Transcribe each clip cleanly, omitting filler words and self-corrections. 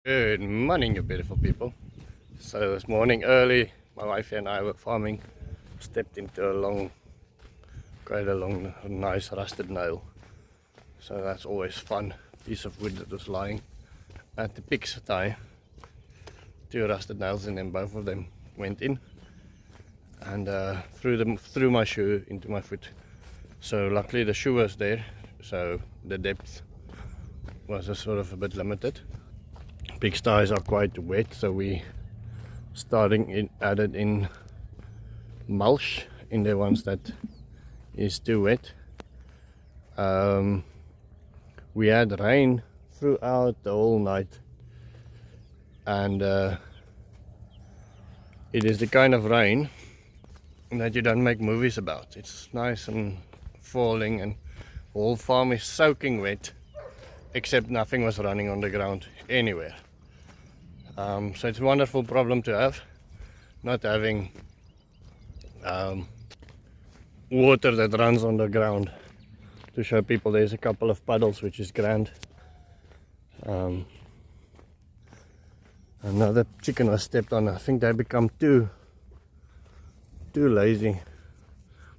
Good morning, you beautiful people. So this morning early, my wife and I were farming, stepped into quite a long, nice rusted nail. So that's always fun. Piece of wood that was lying at the pig's thigh. Two rusted nails in them, both of them went in and through my shoe into my foot. So luckily the shoe was there, so the depth was sort of a bit limited. Pig's thighs are quite wet, so we added in mulch in the ones that is too wet. We had rain throughout the whole night, and it is the kind of rain that you don't make movies about. It's nice and falling, and the whole farm is soaking wet, except nothing was running on the ground anywhere. So it's a wonderful problem to have, not having water that runs on the ground. To show people, there's a couple of puddles, which is grand. Another chicken was stepped on. I think they become too lazy.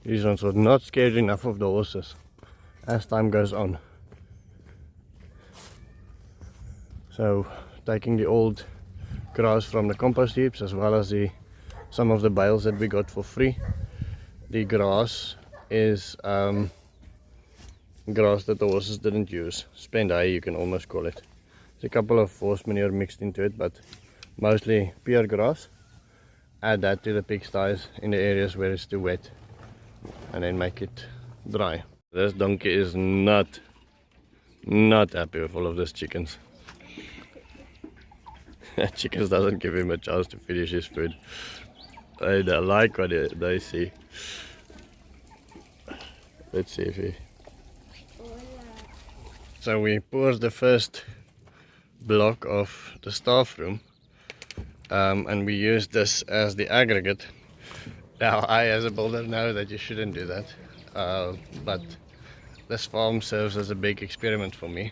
These ones were not scared enough of the horses as time goes on. So taking the old grass from the compost heaps, as well as some of the bales that we got for free. The grass is grass that the horses didn't use. Spent hay, you can almost call it. There's a couple of horse manure mixed into it, but mostly pure grass. Add that to the pig's thighs in the areas where it's too wet, and then make it dry. This donkey is not happy with all of these chickens. Chickens doesn't give him a chance to finish his food. They don't like what they see. Let's see if he... So we poured the first block of the staff room, and we used this as the aggregate. Now I, as a builder, know that you shouldn't do that, but this farm serves as a big experiment for me,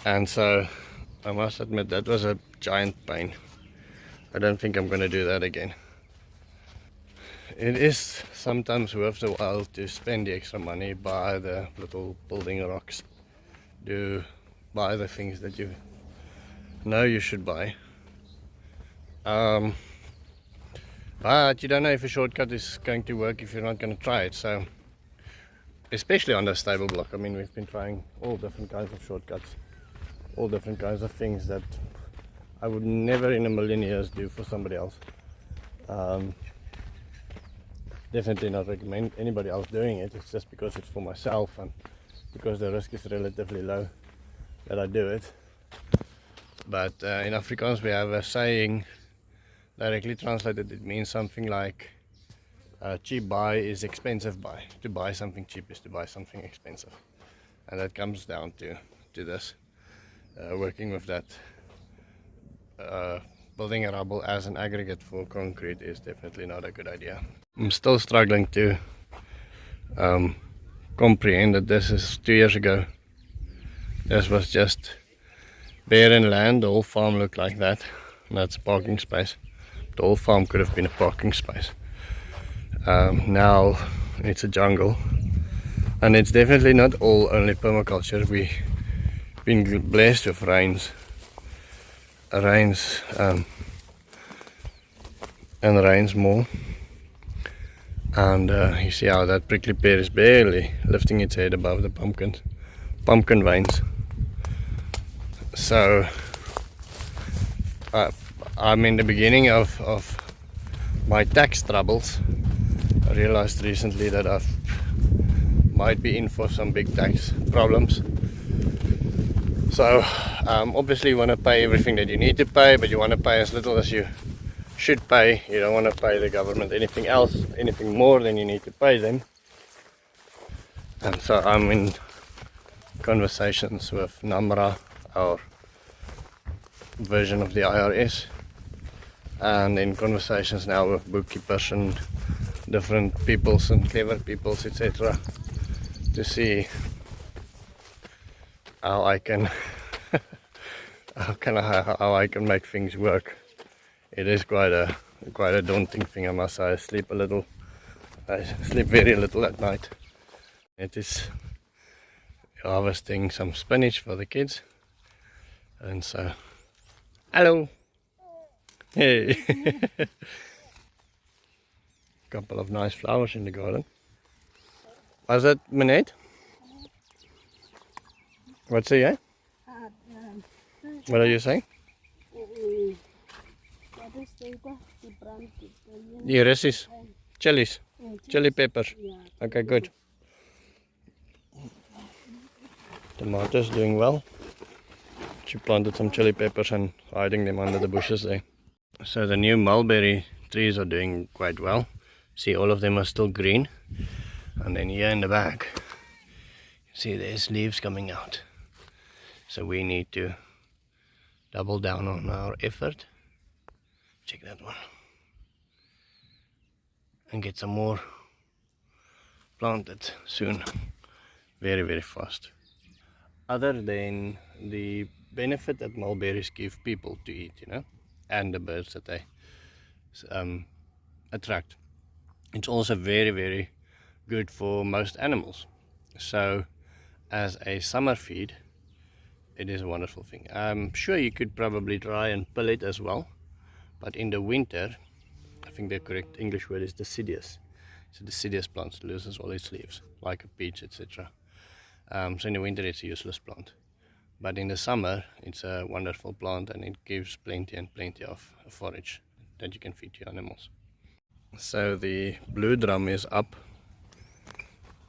and so I must admit that was a giant pain. I don't think I'm going to do that again. It is sometimes worth the while to spend the extra money, buy the little building rocks, buy the things that you know you should buy. But you don't know if a shortcut is going to work if you're not going to try it. So, especially on the stable block, I mean, we've been trying all different kinds of shortcuts, all different kinds of things that I would never in a million years do for somebody else. Definitely not recommend anybody else doing it. It's just because it's for myself and because the risk is relatively low that I do it. But in Afrikaans we have a saying, directly translated it means something like cheap buy is expensive buy. To buy something cheap is to buy something expensive, and that comes down to this. Working with that, building a rubble as an aggregate for concrete is definitely not a good idea. I'm still struggling to comprehend that this is 2 years ago. This was just barren land. The whole farm looked like that, and that's parking space. The whole farm could have been a parking space. Now it's a jungle, and it's definitely not all only permaculture. We've been blessed with rains and rains more, and you see how that prickly pear is barely lifting its head above the pumpkin veins. So I'm in the beginning of my tax troubles. I realized recently that I might be in for some big tax problems. So obviously you want to pay everything that you need to pay, but you want to pay as little as you should pay. You don't want to pay the government anything more than you need to pay them. And so I'm in conversations with NAMRA, our version of the IRS, and in conversations now with bookkeepers and different peoples and clever peoples, etc., to see how I can how I can make things work. It is quite a daunting thing, I must say. I sleep very little at night. It is harvesting some spinach for the kids, and so hello. Hey. Couple of nice flowers in the garden. Was that Minette? What's it, eh? What are you saying? Hier is chilies, chili peppers. Okay, good. Tomatoes doing well. She planted some chili peppers and hiding them under the bushes there. So the new mulberry trees are doing quite well. See, all of them are still green. And then here in the back, you see there's leaves coming out. So we need to double down on our effort. Check that one. And get some more planted soon. Very, very fast. Other than the benefit that mulberries give people to eat, you know, and the birds that they attract, it's also very, very good for most animals. So as a summer feed, it is a wonderful thing. I'm sure you could probably try and pull it as well, but in the winter, I think the correct English word is deciduous. So deciduous plants loses all its leaves, like a peach, etc. So in the winter it's a useless plant, but in the summer it's a wonderful plant, and it gives plenty and plenty of forage that you can feed your animals. So the blue drum is up.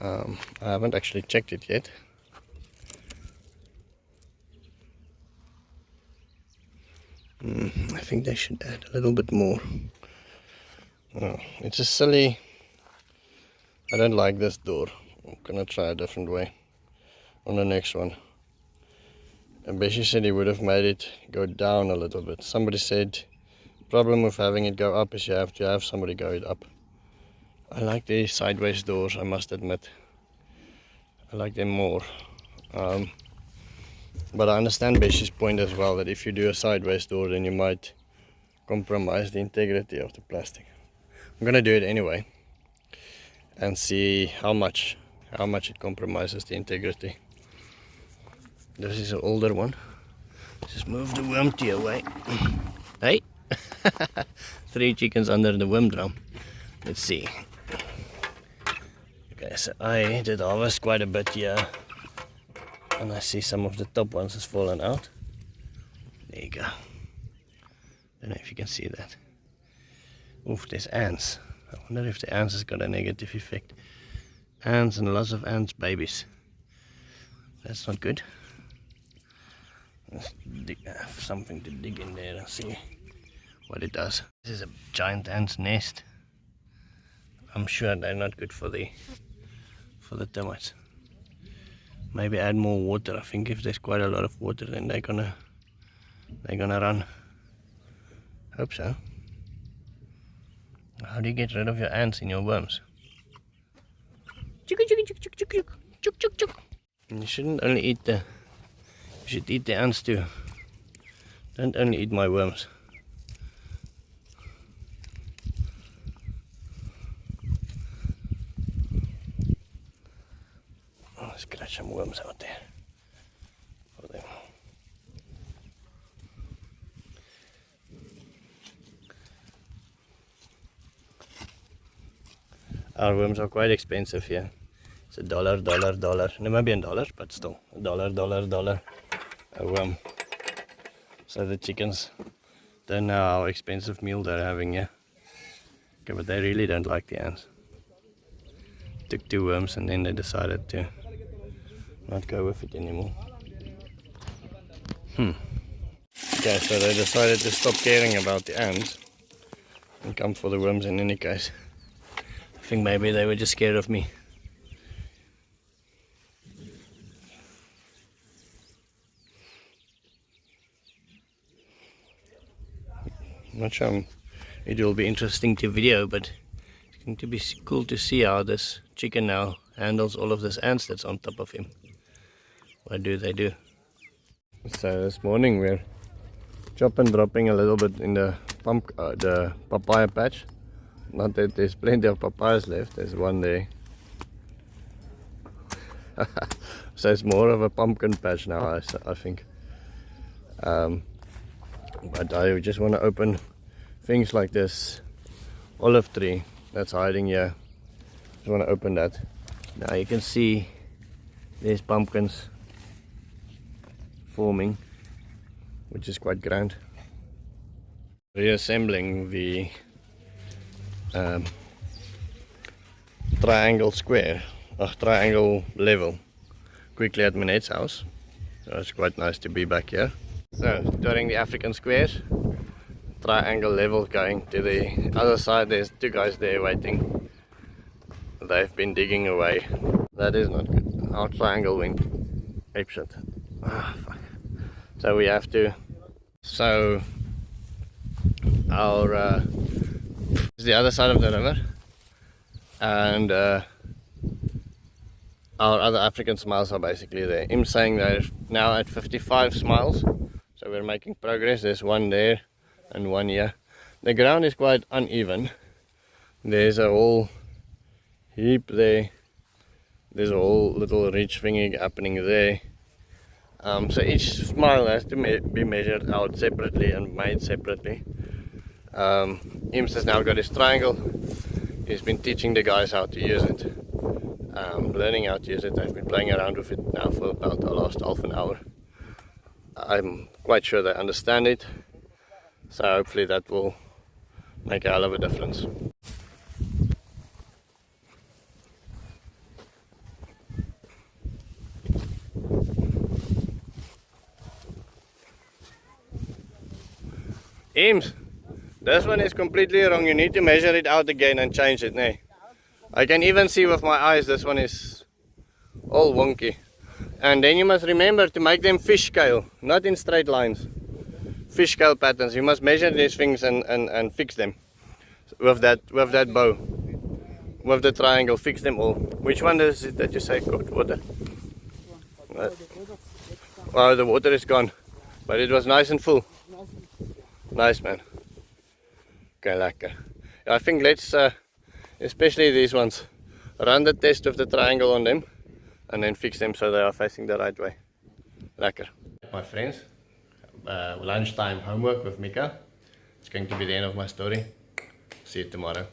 I haven't actually checked it yet. I think they should add a little bit more. Oh, it's a silly... I don't like this door. I'm gonna try a different way on the next one. And Bessie said he would have made it go down a little bit. Somebody said problem with having it go up is you have to have somebody go it up. I like the sideways doors, I must admit. I like them more. But I understand Bessie's point as well, that if you do a sideways door, then you might compromise the integrity of the plastic. I'm gonna do it anyway and see how much it compromises the integrity. This is an older one. Just move the worm tea away. Hey, 3 chickens under the worm drum. Let's see. Okay, so I did harvest quite a bit here, and I see some of the top ones has fallen out. There you go. Don't know if you can see that. Oof, there's ants. I wonder if the ants has got a negative effect. Ants and lots of ants babies. That's not good. Let's have something to dig in there and see what it does. This is a giant ant's nest. I'm sure they're not good for the termites. Maybe add more water. I think if there's quite a lot of water, then they're gonna run. Hope so. How do you get rid of your ants in your worms? And you shouldn't only eat you should eat the ants too. Don't only eat my worms. Let's scratch some worms out there for them. Our worms are quite expensive here. It's $1, Namibian dollars, but still $1 a worm. So the chickens don't know how expensive meal they're having here. Okay, but they really don't like the ants. Took 2 worms and then they decided to not go with it anymore. Okay, so they decided to stop caring about the ants and come for the worms in any case. I think maybe they were just scared of me. I'm not sure it will be interesting to video, but it's going to be cool to see how this chicken now handles all of this ants that's on top of him. What do they do? So this morning we're chop and dropping a little bit in the papaya patch. Not that there's plenty of papayas left, there's one there. So it's more of a pumpkin patch now, I think. But I just want to open things like this olive tree that's hiding here. Just want to open that. Now you can see there's pumpkins forming, which is quite grand. Reassembling the triangle level quickly at Manette's house. So it's quite nice to be back here. So during the African squares, triangle level going to the other side. There's two guys there waiting. They've been digging away. That is not good. Our triangle went apeshit. Ah, fuck. So we have to. So our is the other side of the river, and our other African smiles are basically there. I'm saying they're now at 55 smiles, so we're making progress. There's one there and one here. The ground is quite uneven. There's a whole heap there. There's a whole little ridge thingy happening there. So each smile has to be measured out separately and made separately. Ims has now got his triangle. He's been teaching the guys how to use it, learning how to use it. I've been playing around with it now for about the last half an hour. I'm quite sure they understand it, so hopefully that will make a hell of a difference. Eames, this one is completely wrong. You need to measure it out again and change it. Nee. I can even see with my eyes this one is all wonky. And then you must remember to make them fish scale, not in straight lines. Fish scale patterns. You must measure these things and fix them with that bow. With the triangle, fix them all. Which one is it that you say got water? Oh, the water is gone. But it was nice and full. Nice, man. Okay, lekker. I think let's, especially these ones, run the test of the triangle on them and then fix them so they are facing the right way. Lekker. My friends, lunchtime homework with Mika. It's going to be the end of my story. See you tomorrow.